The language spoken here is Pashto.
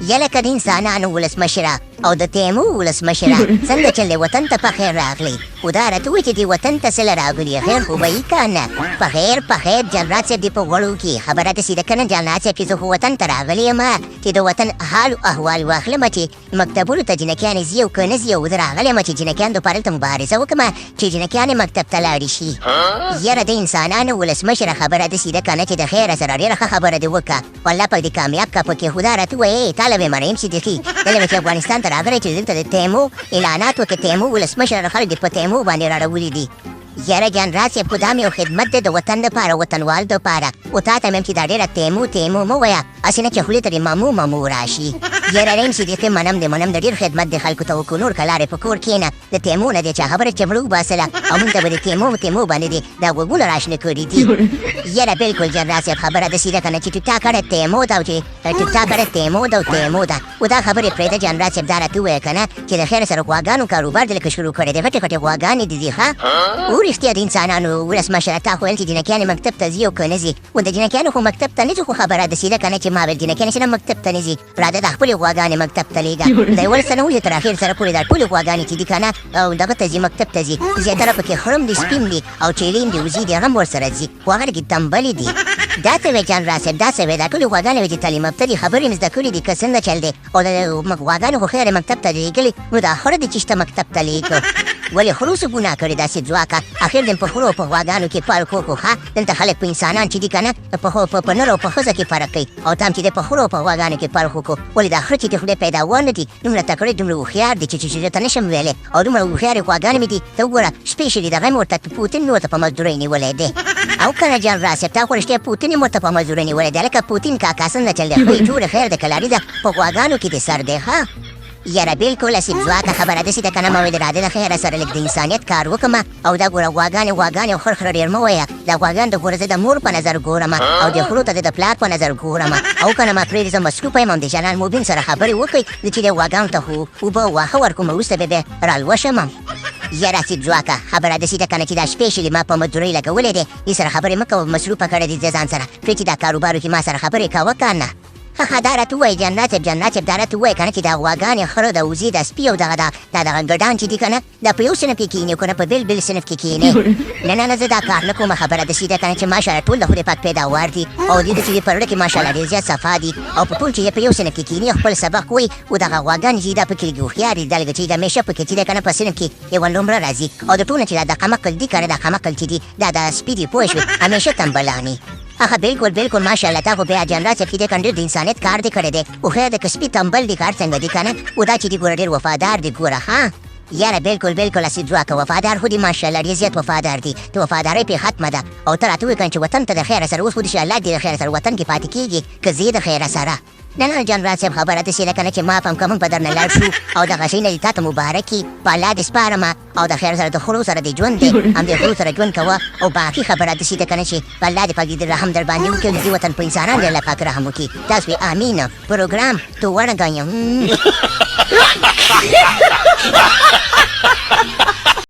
یلکه د انسانانو ولسمشره او د تیمو ولسمشره څنګه چلې وطن ته په خیر راغلی خو دا راته ووایي چې دې وطن ته څه راغلي خیر خو به یې که نه په خیر جنرال صاحب دې په غوړو کې خبره داسې ده که نه جنرال صاحب چې زه خو وطن ته راغلی یم چې د وطن حال و احوال واخلم چې مکتبونو ته جنکیانې ځي او که نه ځي او زه راغلی یم چې جنکیان دوپاره دلته مبارزه وکړم چې جنکیانې مکتب ته لاړې شي یاره د انسانانو ولسمشره خبره داسې ده که نه چې د خیره سره ډېره ښه خبره دې وکړه والله پاک دې کامیاب که پکې خو دا راته ووایې طالب مریم صدیقي دلته چې افغانستان ته راغلی چې دلته د تیمو اعلانات وکړي تیمو ولسمشره خلک دې په تیمو باندې راړولي دي یاره جنرال صاحب خو دا مې یو خدمت دی د وطن دپاره وطنوال دپاره خو تا ته مې چې دا ډېره تیمو مه وایه هسې نه چې خولې ته دې مامو راشي یاره رحیم صدیقي منم د ډېر خدمت دی خلکو ته وکړو نور که لارې په کور کښېنه د تیمو نه دی چا خبره چمړه وباسله او مونږ ته به د تیمو باندې دی دا غوږونه راشنه کړي دي یاره بلکل جنرال صاحب خبره داسې ده که نه چې ټوټا کړی تیمو ده او چې ټوټا کړی تیمو ده خو دا خبرې پرېږده جنرال صاحب دا راته ووایه که نه چې د خیر سره غواګانو کاروبار دې لکه شروع کړی دی غټې غواګانې دي دي ښه رښتیا د انسانانو ولسمشره تا خو ویل چې جنکیانې مکتب ته ځي او که نه ځي و د جنکیانو خو مکتب ته نه ځي خو خبره داسې ده که نه چې ما ویل جنکیانې چې نه مکتب ته نه ځي راځه د خپلې غواګانې مکتب ته لېږه د یولس څه نه وایي تر اخر سره پورې دا ټولې غواګانې چې دي که نه او دغه ته ځي مکتب ته ځي زیاتره پکې خړم دي سپین دي او چیلین دي وزې دي هغه هم ورسره ځي خو هغه کې تنبلې دي دا څه وی جنرال صاحب دا څه وی دا ټولې غواګانې وې چې تعلیم یافته دي خبرې مې زده کړې دي که څنګه چل دی او د غواګانې خو خیر مکتب ته لېږلي نو دا خره دي چې شته مکتب ته لېږو ولې خروس ګناه کړې داسې ځواکه اخر دې په خرو په غواګانو کې فرق وکړو ښه دلته خلک په انسانان چې دي که نه په نر او په ښځه کې فرق کوي او تام چې دی په خرو په غواګانو کې فرق وکړو ولې دا خره چې د خدای پیداوار نه دي دومره تکړه دومره هوښیار دي چې درته نشم ویلی او دومره هوښیارې غواګانې مې دي ته وګوره سپېشلي دغه مې ورته پوتین مې ورته په مزدورۍ نیولی دی او که نه جنرال صاحب تا خو رښتیا پوتین یې ورته په مزدورۍ نیولی دی لکه پوتین کاکا څنګه چل دی خو یې جوړه خیر د کلاري ده په غواګانو کې دې سر دی ښه یاره بلکل اسیب ځواکه خبره داسې ده که نه ما ویل راځه د خیره سره لږ د انسانیت کار وکړم او دا ګوره غواګانې او خړخړه ډېر مه وایه دا غواګانو ته ګوره زه د مور په نظر ګورم او د خرو ته د پلار په نظر ګورم او که نه ما پرېږدې زه مصروفه یم او د جنرال موبین سره خبرې وکړئ زه چې د غواګانو ته خو اوبه واښه ورکوم وروسته به رالوشم یاره اسیب ځواکه خبره داسې ده که نه چې دا سپېشلي ما په مزدورۍ لګولی دی دې سره خبرې مه کوه مصروفه کړی دی ځان سره پرې چې دا کاروبارو کې ما سره خبرې کوه که نه دا راته ووایي جنرال صاحب دا راته ووایي که نه چې دا غواګانې خره د وزې د سپي او دغه ګډان چې دي که نه دا په یو صنف کې کښېني او که نه په بېل صنف کې کښېني نه زه دا کار نه کوم خبره داسې ده که نه چې ماشاءالله ټول د خدای پاک پیداوار دي او دې چې په زړه کې ماشاءالله ډېر زیات صفا دي او په ټول چې په یو صنف کې کښېني خپل سبق وایي او دغه غواګانې چې دا پکې لږ هوښیار دي دا لږ چې د همیشه پکې چې دی که نه په صنف کې یوه نمره راځي او د ټول نه چې دا قمقل دي که نه دا قمقل چې دي دا د سپي دي پوه شوې همیشه تنبلاني بلکل ماشاءالله تا خو بیا جنرال صاحب چې دی که ډېر د انسانیت کار دې کړی دی خو خیر د که سپي تنبل دي کار څنګه دي که نه او دا چې دي ګوره ډېر وفادار دي ګوره ها یاره بلکل اسید ځواکه وفادار خو دي ماشاءالله ډېر زیات وفادار دي د وفادارۍ پې ختمه ده او ته راته ووایې که چې وطن ته د خیره سره اوس خو دې الله دې د خیره سره وطن کې پاتې کېږي که زه د خیره سره نه جنرال صاحب خبره داسې ده که نه چې ما هم که موږ به درنه لاړ شو او دغه شی نه دې تا ته مبارک وي په الله دې سپارم او د خیر سره د خرو سره دې ژوند دی هم د خرو سره ژوند کوه او باقي خبره داسې ده که نه چې په الله دې پاک دې رحم در باندې وکړي او د دې وطن په انسانان دې الله پاک رحم وکړي تاسو یې امین پروګرام تو ورنګایم